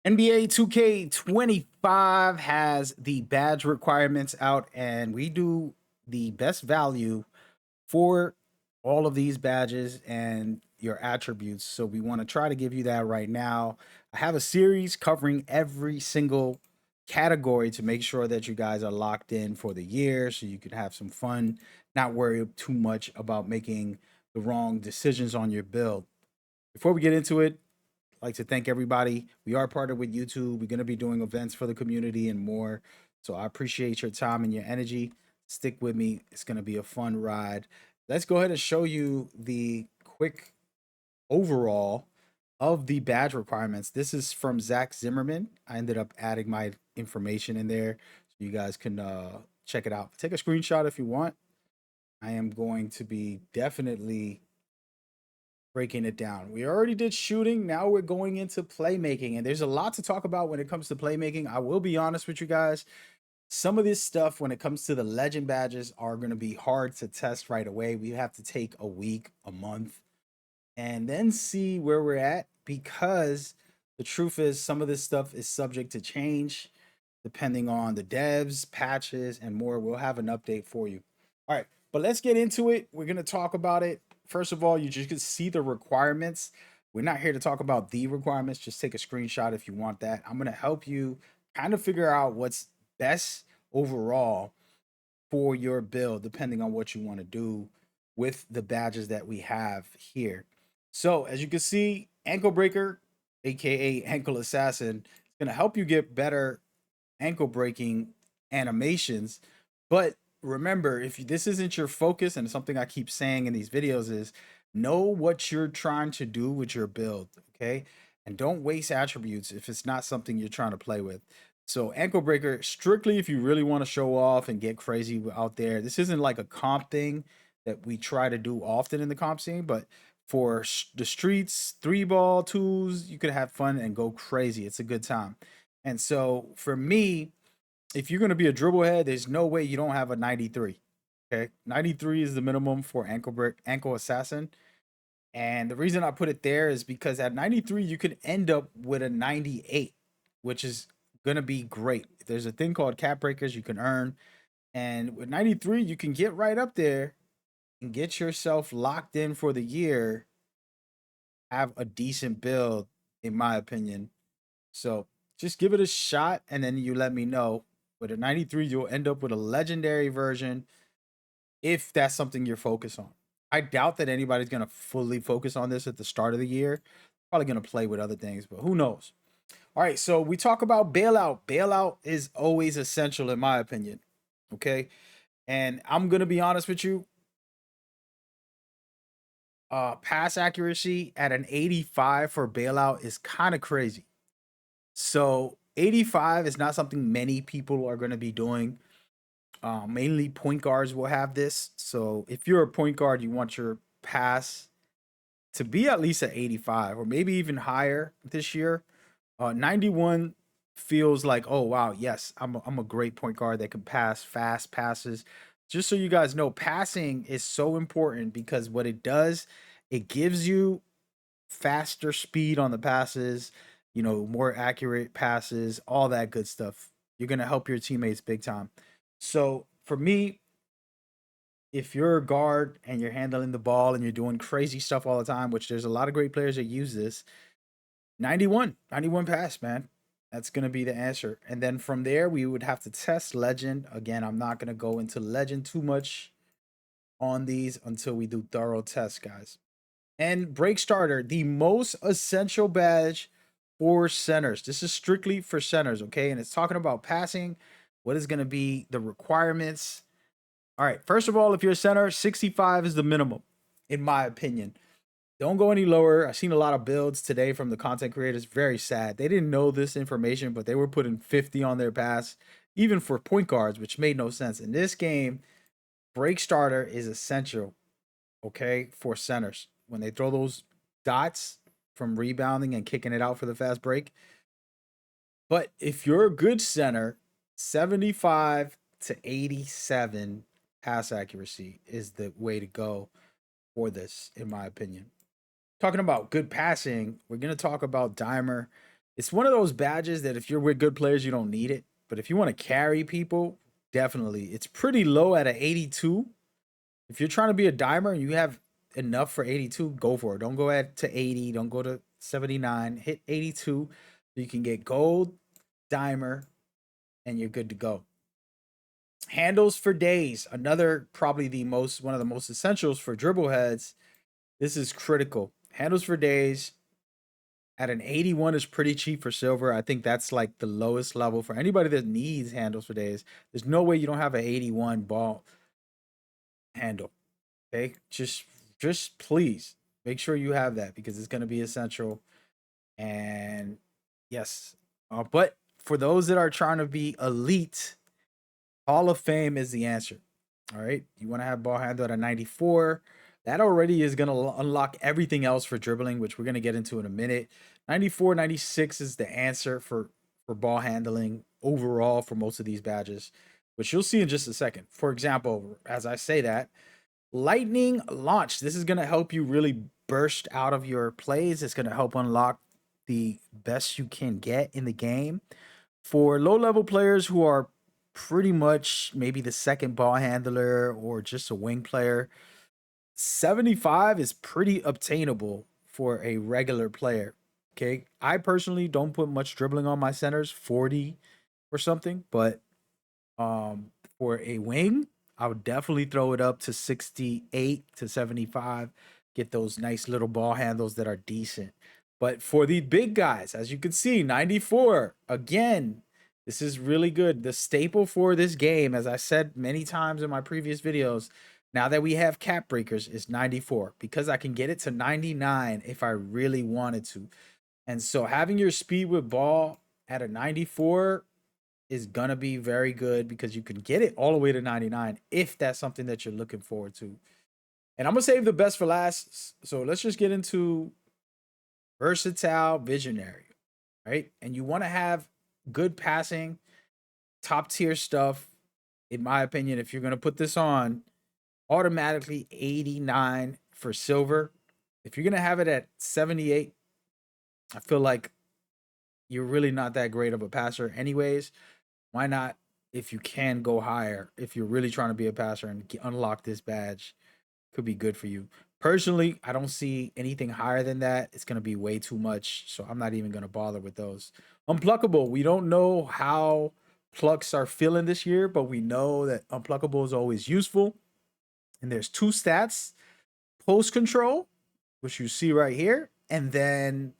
NBA 2K25 has the badge requirements out, and we do the best value for all of these badges and your attributes. So we want to try to give you that right now. I have a series covering every single category to make sure that you guys are locked in for the year so you can have some fun, not worry too much about making the wrong decisions on your build. Before we get into it, I'd like to thank everybody. We are partnered with YouTube. We're going to be doing events for the community and more. So I appreciate your time and your energy. Stick with me. It's going to be a fun ride. Let's go ahead and show you the quick overall of the badge requirements. This is from Zach Zimmerman. I ended up adding my information in there so you guys can check it out. Take a screenshot if you want. I am going to be definitely breaking it down. We already did shooting. Now we're going into playmaking, and there's a lot to talk about when it comes to playmaking. I will be honest with you guys. Some of this stuff, when it comes to the legend badges, are going to be hard to test right away. We have to take a week, a month, and then see where we're at, because the truth is some of this stuff is subject to change depending on the devs, patches, and more. We'll have an update for you. All right, but let's get into it. We're going to talk about it. First of all, you just can see the requirements. We're not here to talk about the requirements. Just take a screenshot if you want that. I'm going to help you kind of figure out what's best overall for your build, depending on what you want to do with the badges that we have here. So as you can see, Ankle Breaker, aka Ankle Assassin, is going to help you get better ankle breaking animations. But remember, if this isn't your focus, and something I keep saying in these videos is know what you're trying to do with your build, okay? And don't waste attributes if it's not something you're trying to play with. So ankle breaker, strictly if you really want to show off and get crazy out there. This isn't like a comp thing that we try to do often in the comp scene, but for the streets, three ball tools, you could have fun and go crazy. It's a good time. And so for me, if you're going to be a dribble head, there's no way you don't have a 93. Okay, 93 is the minimum for ankle assassin. And the reason I put it there is because at 93 you could end up with a 98, which is going to be great. There's a thing called cap breakers you can earn, and with 93 you can get right up there and get yourself locked in for the year. Have a decent build, in my opinion. So just give it a shot, and then you let me know. With a 93, you'll end up with a legendary version if that's something you're focused on. I doubt that anybody's going to fully focus on this at the start of the year. Probably going to play with other things, but who knows? All right, so we talk about bailout. Bailout is always essential, in my opinion. Okay. And I'm going to be honest with you. Pass accuracy at an 85 for bailout is kind of crazy. So 85 is not something many people are going to be doing. Mainly point guards will have this. So if you're a point guard, you want your pass to be at least at 85 or maybe even higher this year. 91 feels like, oh wow, yes, I'm a great point guard that can pass fast passes. Just so you guys know, passing is so important because what it does, it gives you faster speed on the passes, more accurate passes, all that good stuff. You're going to help your teammates big time. So for me, if you're a guard and you're handling the ball and you're doing crazy stuff all the time, which there's a lot of great players that use this, 91 pass, man. That's going to be the answer. And then from there, we would have to test legend. Again, I'm not going to go into legend too much on these until we do thorough tests, guys. And break starter, the most essential badge for centers. This is strictly for centers, okay? And it's talking about passing. What is going to be the requirements? All right, first of all, if you're a center, 65 is the minimum, in my opinion. Don't go any lower. I've seen a lot of builds today from the content creators. Very sad. They didn't know this information, but they were putting 50 on their pass, even for point guards, which made no sense. In this game, break starter is essential, okay, for centers. When they throw those dots from rebounding and kicking it out for the fast break. But if you're a good center, 75 to 87 pass accuracy is the way to go for this, in my opinion. Talking about good passing, we're going to talk about Dimer. It's one of those badges that if you're with good players, you don't need it. But if you want to carry people, definitely. It's pretty low at an 82. If you're trying to be a dimer and you have enough for 82, go for it. Don't go to 80. Don't go to 79. Hit 82 so you can get gold, dimer, and you're good to go. Handles for days. Another probably one of the most essentials for dribble heads. This is critical. Handles for days at an 81 is pretty cheap for silver. I think that's like the lowest level for anybody that needs handles for days. There's no way you don't have an 81 ball handle. Okay, just please make sure you have that because it's going to be essential. And yes, but for those that are trying to be elite, Hall of Fame is the answer. All right, you want to have ball handle at a 94. That already is going to unlock everything else for dribbling, which we're going to get into in a minute. 94, 96 is the answer for ball handling overall for most of these badges, which you'll see in just a second. For example, as I say that, lightning launch. This is going to help you really burst out of your plays. It's going to help unlock the best you can get in the game. For low-level players who are pretty much maybe the second ball handler or just a wing player, 75 is pretty obtainable for a regular player. Okay. I personally don't put much dribbling on my centers, 40 or something, but for a wing, I would definitely throw it up to 68 to 75. Get those nice little ball handles that are decent. But for the big guys, as you can see, 94, again, this is really good. The staple for this game, as I said many times in my previous videos, now that we have cap breakers, is 94 because I can get it to 99 if I really wanted to. And so having your speed with ball at a 94 is gonna be very good because you can get it all the way to 99 if that's something that you're looking forward to. And I'm gonna save the best for last. So let's just get into versatile visionary, right? And you want to have good passing, top tier stuff. In my opinion, if you're gonna put this on, automatically 89 for silver. If you're gonna have it at 78, I feel like you're really not that great of a passer, anyways. Why not, if you can go higher, if you're really trying to be a passer and unlock this badge, could be good for you. Personally, I don't see anything higher than that. It's going to be way too much, so I'm not even going to bother with those. Unpluckable, we don't know how plucks are feeling this year, but we know that unpluckable is always useful. And there's two stats, post control, which you see right here, and then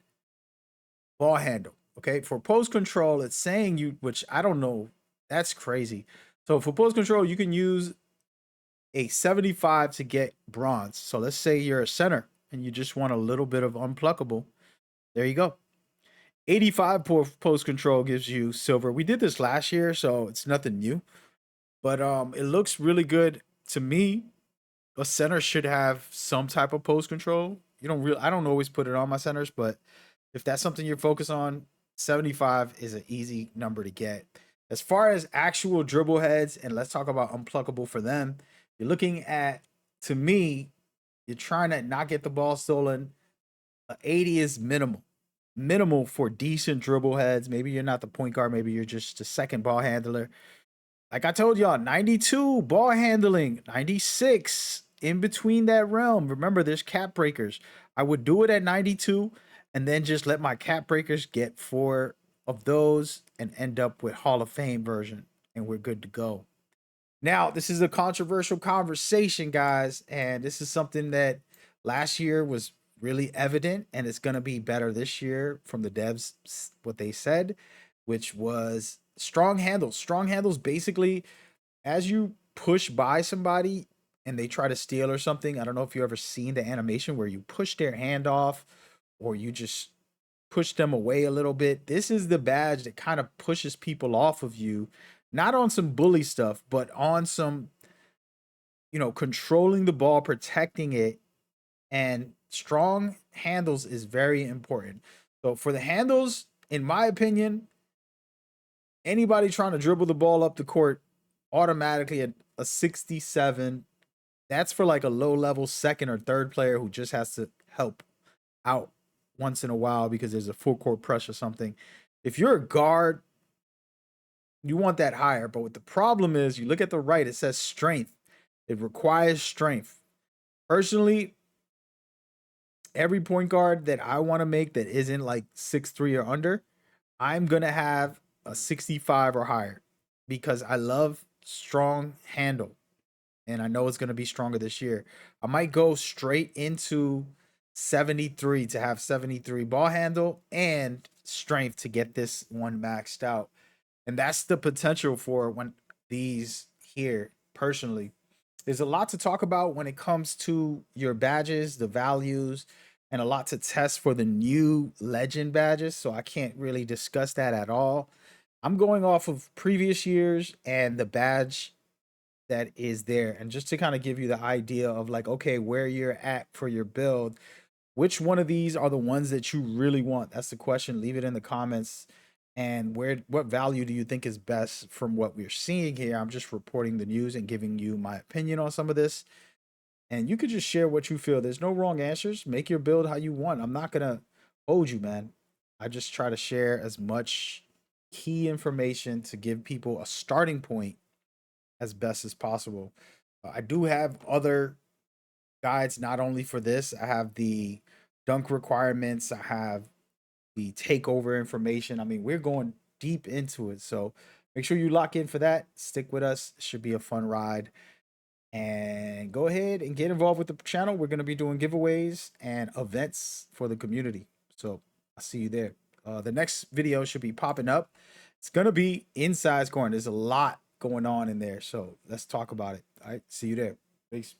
ball handle. Okay, for post control, it's saying you, which I don't know, that's crazy. So for post control, you can use a 75 to get bronze. So let's say you're a center and you just want a little bit of unpluckable. There you go. 85 post control gives you silver. We did this last year, so it's nothing new. But it looks really good to me. A center should have some type of post control. I don't always put it on my centers, but if that's something you're focused on, 75 is an easy number to get. As far as actual dribble heads, and let's talk about unpluckable for them, you're looking at, to me, you're trying to not get the ball stolen. 80 is minimal. Minimal for decent dribble heads. Maybe you're not the point guard. Maybe you're just a second ball handler. Like I told y'all, 92 ball handling, 96 in between that realm. Remember, there's cap breakers. I would do it at 92 and then just let my cap breakers get 4 of those and end up with Hall of Fame version, and we're good to go. Now, this is a controversial conversation, guys, and this is something that last year was really evident, and it's going to be better this year from the devs, what they said, which was strong handles. Strong handles, basically, as you push by somebody and they try to steal or something. I don't know if you ever seen the animation where you push their hand off or you just push them away a little bit. This is the badge that kind of pushes people off of you, not on some bully stuff, but on some, controlling the ball, protecting it, and strong handles is very important. So for the handles, in my opinion, anybody trying to dribble the ball up the court automatically at a 67. That's for like a low level second or third player who just has to help out once in a while because there's a full court press or something. If you're a guard, you want that higher. But what the problem is, you look at the right, it says strength. It requires strength. Personally, every point guard that I want to make that isn't like 6'3" or under, I'm going to have a 65 or higher because I love strong handle. And I know it's going to be stronger this year. I might go straight into 73 to have 73 ball handle and strength to get this one maxed out. And that's the potential for when these here personally. There's a lot to talk about when it comes to your badges, the values, and a lot to test for the new legend badges. So I can't really discuss that at all. I'm going off of previous years and the badge that is there. And just to kind of give you the idea of like, okay, where you're at for your build, which one of these are the ones that you really want? That's the question. Leave it in the comments. And what value do you think is best from what we're seeing here? I'm just reporting the news and giving you my opinion on some of this. And you could just share what you feel. There's no wrong answers. Make your build how you want. I'm not gonna hold you, man. I just try to share as much key information to give people a starting point as best as possible. I do have other guides not only for this. I have the dunk requirements. I have the takeover information. I mean, we're going deep into it. So make sure you lock in for that. Stick with us. It should be a fun ride. And go ahead and get involved with the channel. We're going to be doing giveaways and events for the community. So I'll see you there. The next video should be popping up. It's going to be inside scoring. There's a lot going on in there. So let's talk about it. All right. See you there. Peace.